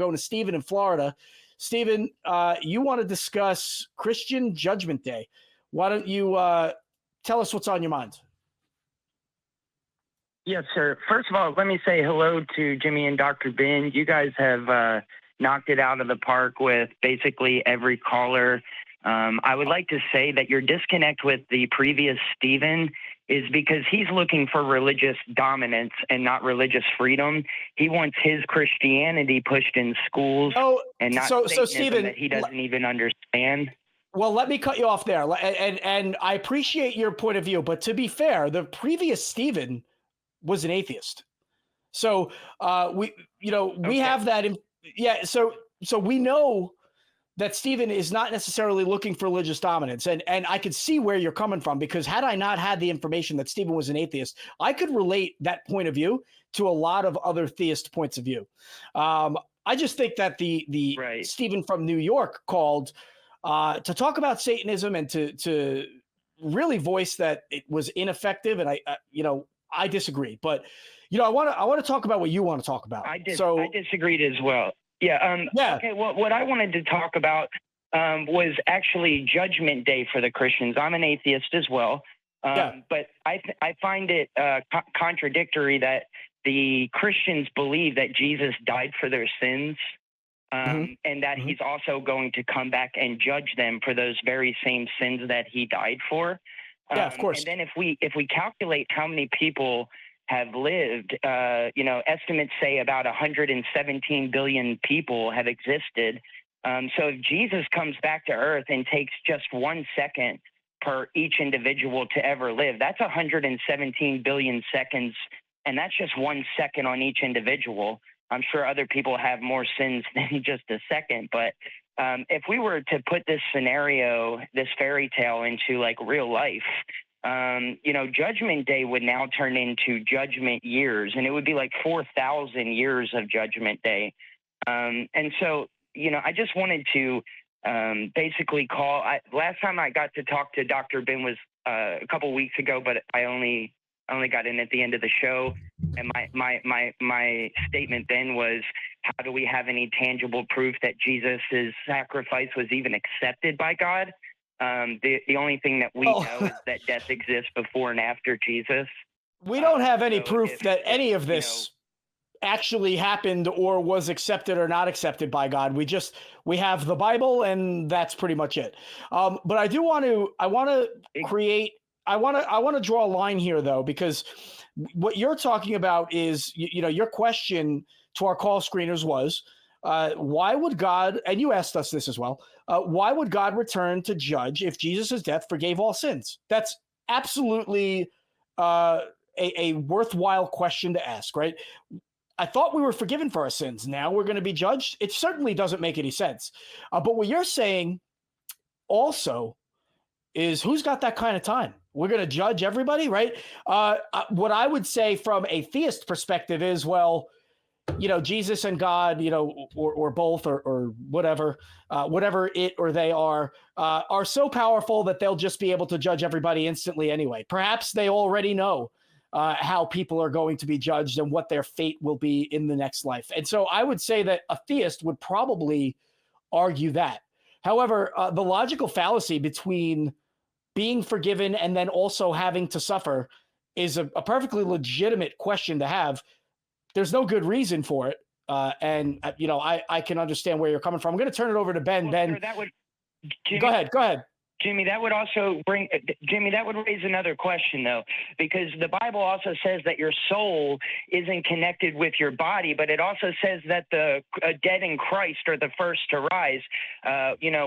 going to Stephen in Florida. Stephen, you want to discuss Christian Judgment Day. Why don't you tell us what's on your mind? Yes, sir. First of all, let me say hello to Jimmy and Dr. Ben. You guys have knocked it out of the park with basically every caller. I would like to say that your disconnect with the previous Stephen is because he's looking for religious dominance and not religious freedom. He wants his Christianity pushed in schools and not Satanism Stephen, that he doesn't even understand. Well, let me cut you off there. And I appreciate your point of view, but to be fair, the previous Stephen was an atheist. So we have that. So we know that Stephen is not necessarily looking for religious dominance. And I could see where you're coming from, because had I not had the information that Stephen was an atheist, I could relate that point of view to a lot of other theist points of view. I just think that the right. Stephen from New York called to talk about Satanism and to really voice that it was ineffective. And I disagree, but I want to talk about what you want to talk about. I disagreed as well. Yeah. Okay. Well, what I wanted to talk about was actually Judgment Day for the Christians. I'm an atheist as well, but I find it contradictory that the Christians believe that Jesus died for their sins, and that he's also going to come back and judge them for those very same sins that he died for. Yeah, of course. And then if we calculate how many people have lived, estimates say about 117 billion people have existed. So if Jesus comes back to earth and takes just 1 second per each individual to ever live, that's 117 billion seconds. And that's just 1 second on each individual. I'm sure other people have more sins than just a second. But if we were to put this scenario, this fairy tale into like real life, Judgment Day would now turn into judgment years, and it would be like 4,000 years of Judgment Day. And so, I just wanted to basically call. Last time I got to talk to Dr. Ben was a couple weeks ago, but I only got in at the end of the show. And my statement then was, how do we have any tangible proof that Jesus's sacrifice was even accepted by God? The only thing that we know is that death exists before and after Jesus. We don't have any proof that any of this actually happened or was accepted or not accepted by God. We have the Bible, and that's pretty much it. But I want to draw a line here, though, because what you're talking about is, your question to our call screeners was, why would God, and you asked us this as well, why would God return to judge if Jesus' death forgave all sins? That's absolutely a worthwhile question to ask, right? I thought we were forgiven for our sins. Now we're going to be judged. It certainly doesn't make any sense. But what you're saying also is, who's got that kind of time? We're going to judge everybody, right? What I would say from a theist perspective is, well, Jesus and God, or both, or whatever it or they are so powerful that they'll just be able to judge everybody instantly anyway. Perhaps they already know how people are going to be judged and what their fate will be in the next life. And so I would say that a theist would probably argue that. However, the logical fallacy between being forgiven and then also having to suffer is a perfectly legitimate question to have. There's no good reason for it. And I can understand where you're coming from. I'm going to turn it over to Ben. Well, Ben, Jimmy, go ahead. Jimmy, that would raise another question, though, because the Bible also says that your soul isn't connected with your body, but it also says that the dead in Christ are the first to rise.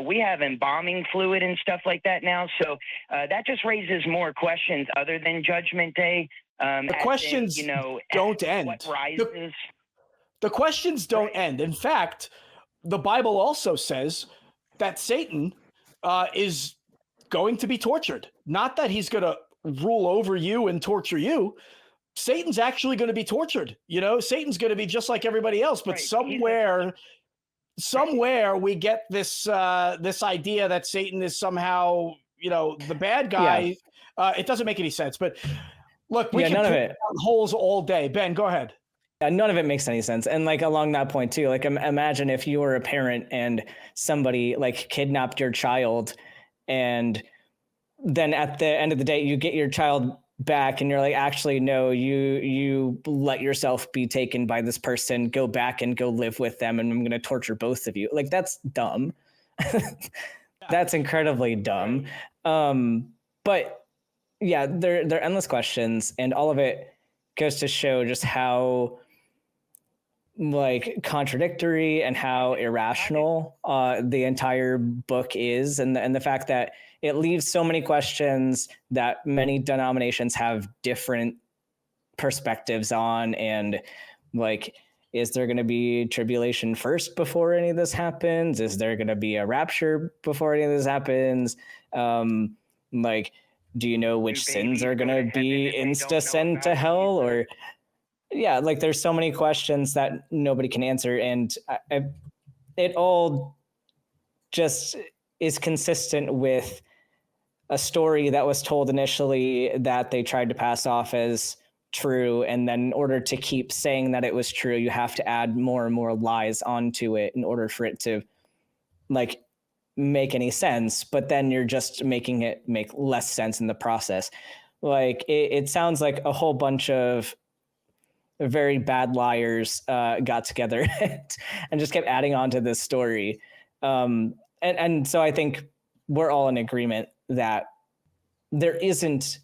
We have embalming fluid and stuff like that now. So that just raises more questions other than Judgment Day. The questions don't end. What rises? The questions don't end. In fact, the Bible also says that Satan is going to be tortured. Not that he's going to rule over you and torture you. Satan's actually going to be tortured. Satan's going to be just like everybody else. But somewhere we get this idea that Satan is somehow the bad guy. Yeah. It doesn't make any sense. But look, we can put holes all day. Ben, go ahead. None of it makes any sense. And like along that point too, like imagine if you were a parent and somebody like kidnapped your child, and then at the end of the day, you get your child back and you're like, actually, no, you let yourself be taken by this person, go back and go live with them, and I'm going to torture both of you. Like, that's dumb. That's incredibly dumb. But yeah, they're endless questions, and all of it goes to show just how like contradictory and how irrational the entire book is, and the fact that it leaves so many questions that many denominations have different perspectives on. And like, is there going to be tribulation first before any of this happens? Is there going to be a rapture before any of this happens? Like, do you know which sins are going to be insta-sent to hell? Or yeah, like there's so many questions that nobody can answer. And it all just is consistent with a story that was told initially that they tried to pass off as true. And then in order to keep saying that it was true, you have to add more and more lies onto it in order for it to like make any sense. But then you're just making it make less sense in the process. Like it sounds like a whole bunch of very bad liars got together and just kept adding on to this story. And so I think we're all in agreement that there isn't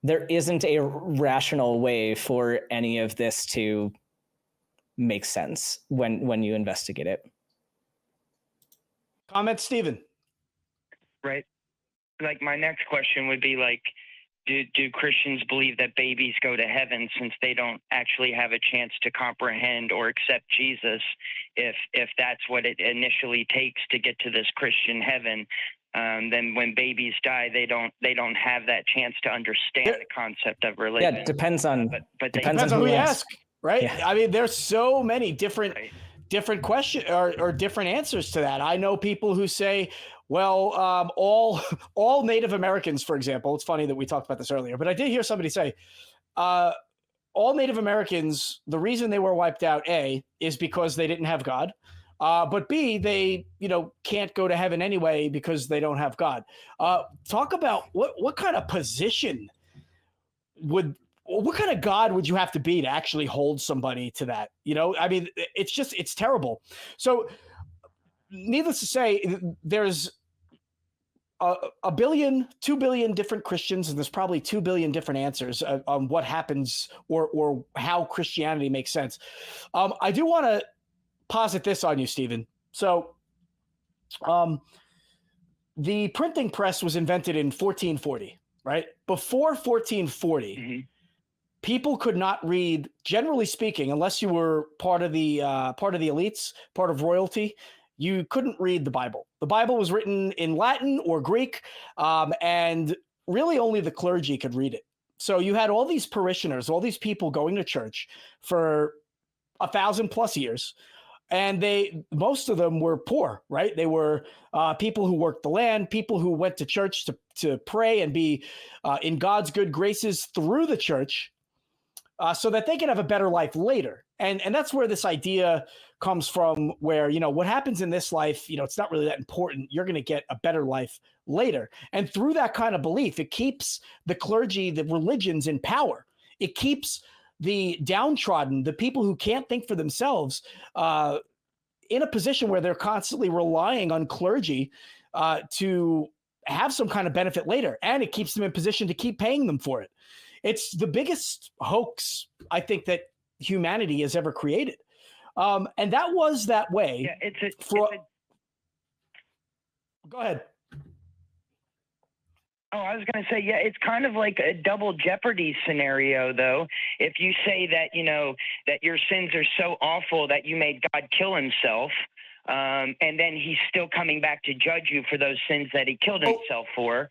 a rational way for any of this to make sense when you investigate it. Comment, Stephen. Right. Like my next question would be like, do Christians believe that babies go to heaven since they don't actually have a chance to comprehend or accept Jesus if that's what it initially takes to get to this Christian heaven? Then when babies die, they don't have that chance to understand the concept of religion. Yeah, it depends on depends on who you ask, right? Yeah. I mean, there's so many different questions or different answers to that. I know people who say, well, all Native Americans, for example, it's funny that we talked about this earlier, but I did hear somebody say, all Native Americans, the reason they were wiped out, A, is because they didn't have God. But B, they, can't go to heaven anyway because they don't have God. Talk about what kind of position what kind of God would you have to be to actually hold somebody to that? I mean, it's terrible. So needless to say, there's a billion, 2 billion different Christians, and there's probably 2 billion different answers on what happens or how Christianity makes sense. I do want to posit this on you, Stephen. So the printing press was invented in 1440, right? Before 1440, people could not read, generally speaking, unless you were part of the elites, part of royalty. You couldn't read the Bible. The Bible was written in Latin or Greek, and really only the clergy could read it. So you had all these parishioners, all these people going to church for 1,000+ years. And most of them were poor, right? They were people who worked the land, people who went to church to pray and be in God's good graces through the church, so that they can have a better life later. And that's where this idea comes from, where, what happens in this life, it's not really that important. You're going to get a better life later. And through that kind of belief, it keeps the clergy, the religions in power. It keeps the downtrodden, the people who can't think for themselves, in a position where they're constantly relying on clergy to have some kind of benefit later. And it keeps them in position to keep paying them for it. It's the biggest hoax, I think, that humanity has ever created. And that was that way. Yeah, Go ahead. Oh, I was going to say, yeah, it's kind of like a double jeopardy scenario, though. If you say that, that your sins are so awful that you made God kill himself, and then he's still coming back to judge you for those sins that he killed himself for.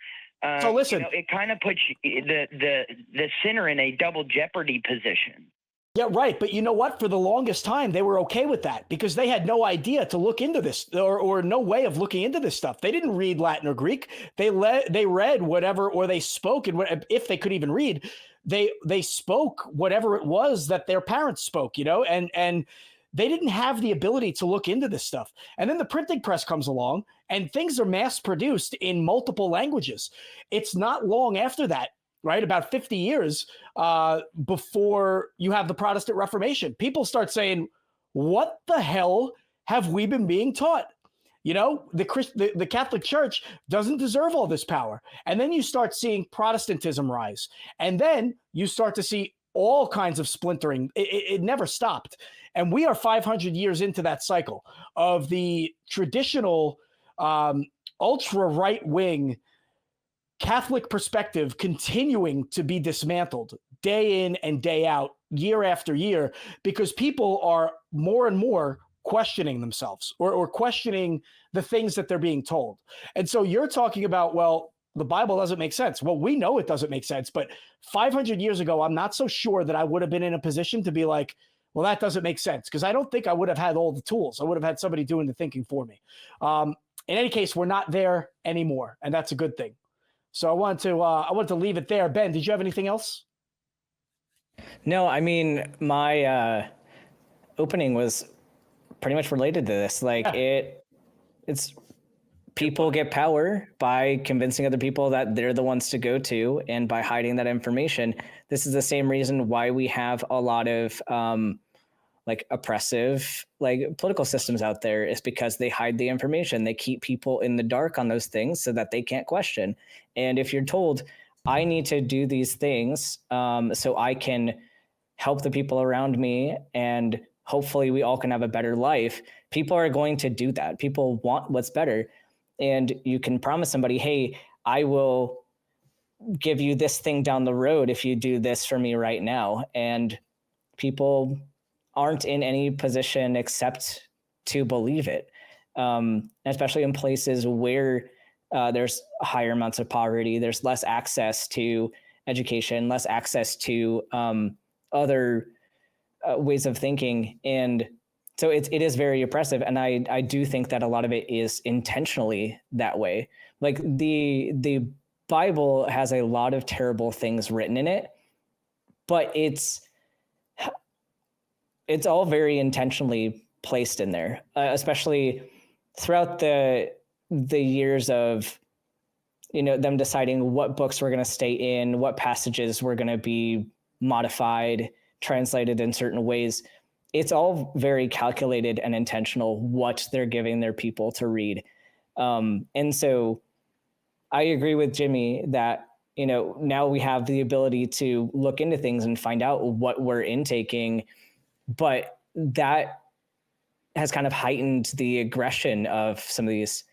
So listen, it kind of puts the sinner in a double jeopardy position. Yeah, right. But you know what? For the longest time, they were okay with that because they had no idea to look into this or no way of looking into this stuff. They didn't read Latin or Greek. They read whatever, or they spoke, and if they could even read, they spoke whatever it was that their parents spoke, and they didn't have the ability to look into this stuff. And then the printing press comes along and things are mass produced in multiple languages. It's not long after that, right? About 50 years before you have the Protestant Reformation. People start saying, what the hell have we been being taught? The Catholic Church doesn't deserve all this power. And then you start seeing Protestantism rise. And then you start to see all kinds of splintering. It never stopped. And we are 500 years into that cycle of the traditional ultra right-wing Catholic perspective continuing to be dismantled day in and day out, year after year, because people are more and more questioning themselves or questioning the things that they're being told. And so you're talking about, well, the Bible doesn't make sense. Well, we know it doesn't make sense, but 500 years ago, I'm not so sure that I would have been in a position to be like, well, that doesn't make sense, because I don't think I would have had all the tools. I would have had somebody doing the thinking for me. In any case, we're not there anymore, and that's a good thing. So I wanted to leave it there. Ben, did you have anything else? No, I mean, my opening was pretty much related to this. Like, it's people get power by convincing other people that they're the ones to go to, and by hiding that information. This is the same reason why we have a lot of oppressive political systems out there, is because they hide the information. They keep people in the dark on those things so that they can't question. And if you're told, I need to do these things so I can help the people around me, and hopefully we all can have a better life, people are going to do that. People want what's better. And you can promise somebody, hey, I will give you this thing down the road if you do this for me right now. And people aren't in any position except to believe it, especially in places where there's higher amounts of poverty. There's less access to education, less access to other ways of thinking. And so it is very oppressive. And I do think that a lot of it is intentionally that way. Like the Bible has a lot of terrible things written in it, but it's all very intentionally placed in there, especially throughout the years of, them deciding what books we're going to stay in, what passages were going to be modified, translated in certain ways. It's all very calculated and intentional what they're giving their people to read. And so I agree with Jimmy that, now we have the ability to look into things and find out what we're intaking, but that has kind of heightened the aggression of some of these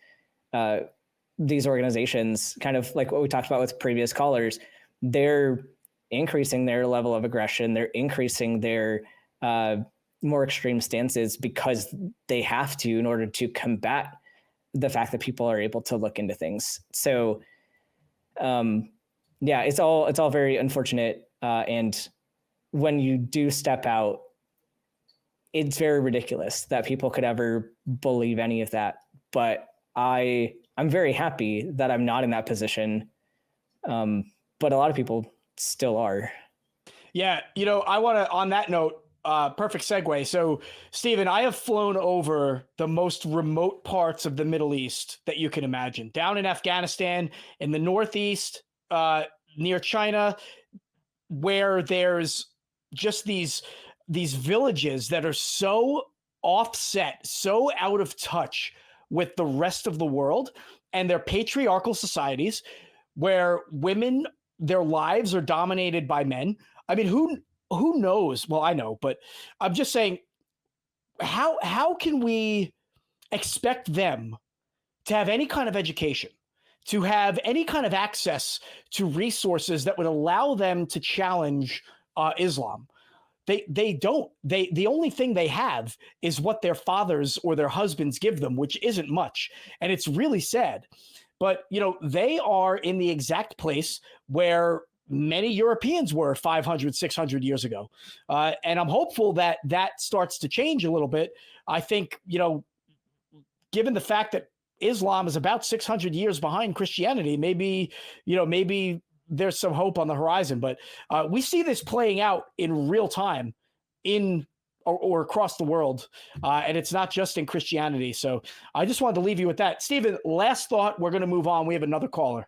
organizations, kind of like what we talked about with previous callers. They're increasing their level of aggression. They're increasing their more extreme stances because they have to, in order to combat the fact that people are able to look into things. So, it's all very unfortunate. And when you do step out, it's very ridiculous that people could ever believe any of that. But I'm very happy that I'm not in that position. But a lot of people still are. Yeah. I want to, on that note, perfect segue. So, Stephen, I have flown over the most remote parts of the Middle East that you can imagine. Down in Afghanistan, in the Northeast, near China, where there's just these villages that are so offset, so out of touch with the rest of the world, and they're patriarchal societies where women, their lives are dominated by men. I mean, who knows? Well, I know, but I'm just saying, how can we expect them to have any kind of education, to have any kind of access to resources that would allow them to challenge Islam? They don't. The only thing they have is what their fathers or their husbands give them, which isn't much. And it's really sad. But, they are in the exact place where many Europeans were 500, 600 years ago. And I'm hopeful that that starts to change a little bit. I think, given the fact that Islam is about 600 years behind Christianity, maybe there's some hope on the horizon. But we see this playing out in real time or across the world. And it's not just in Christianity. So I just wanted to leave you with that. Stephen, last thought. We're going to move on. We have another caller.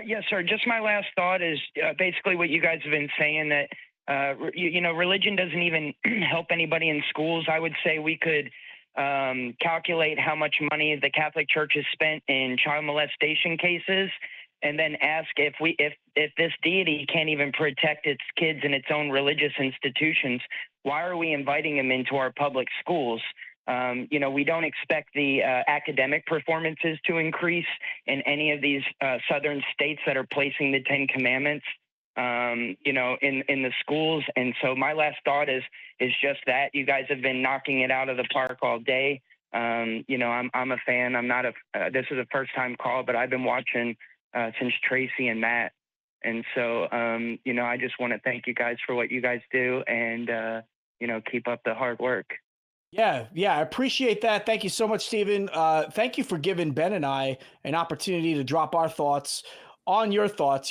Yes, sir. Just my last thought is basically what you guys have been saying, that religion doesn't even help anybody in schools. I would say we could calculate how much money the Catholic Church has spent in child molestation cases, and then ask if this deity can't even protect its kids in its own religious institutions, why are we inviting them into our public schools? We don't expect the academic performances to increase in any of these southern states that are placing the 10 Commandments, in the schools. And so my last thought is just that you guys have been knocking it out of the park all day. I'm a fan. I'm not this is a first time call, but I've been watching since Tracy and Matt. And so, I just want to thank you guys for what you guys do, and, keep up the hard work. Yeah, I appreciate that. Thank you so much, Stephen. Thank you for giving Ben and I an opportunity to drop our thoughts on your thoughts.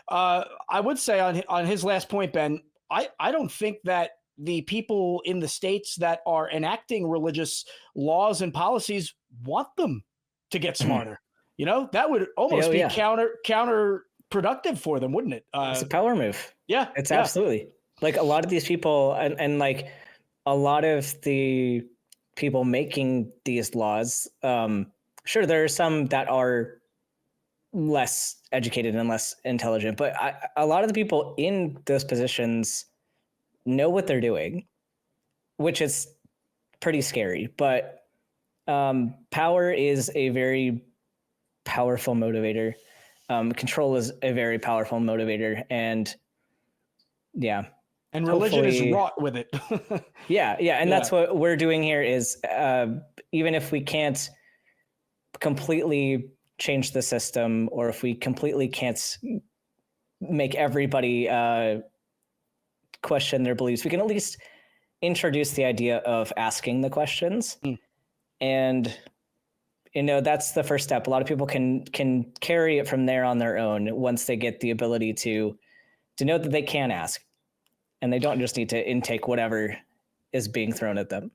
I would say on his last point, Ben, I don't think that the people in the states that are enacting religious laws and policies want them to get smarter. That would almost be counterproductive for them, wouldn't it? It's a power move. Yeah, it's absolutely like a lot of these people and like a lot of the people making these laws. Sure, there are some that are less educated and less intelligent, but a lot of the people in those positions know what they're doing, which is pretty scary. But power is a very powerful motivator. Control is a very powerful motivator, and and religion is wrought with it. And that's what we're doing here is even if we can't completely change the system, or if we completely can't make everybody question their beliefs, we can at least introduce the idea of asking the questions. And that's the first step. A lot of people can carry it from there on their own once they get the ability to know that they can ask, and they don't just need to intake whatever is being thrown at them.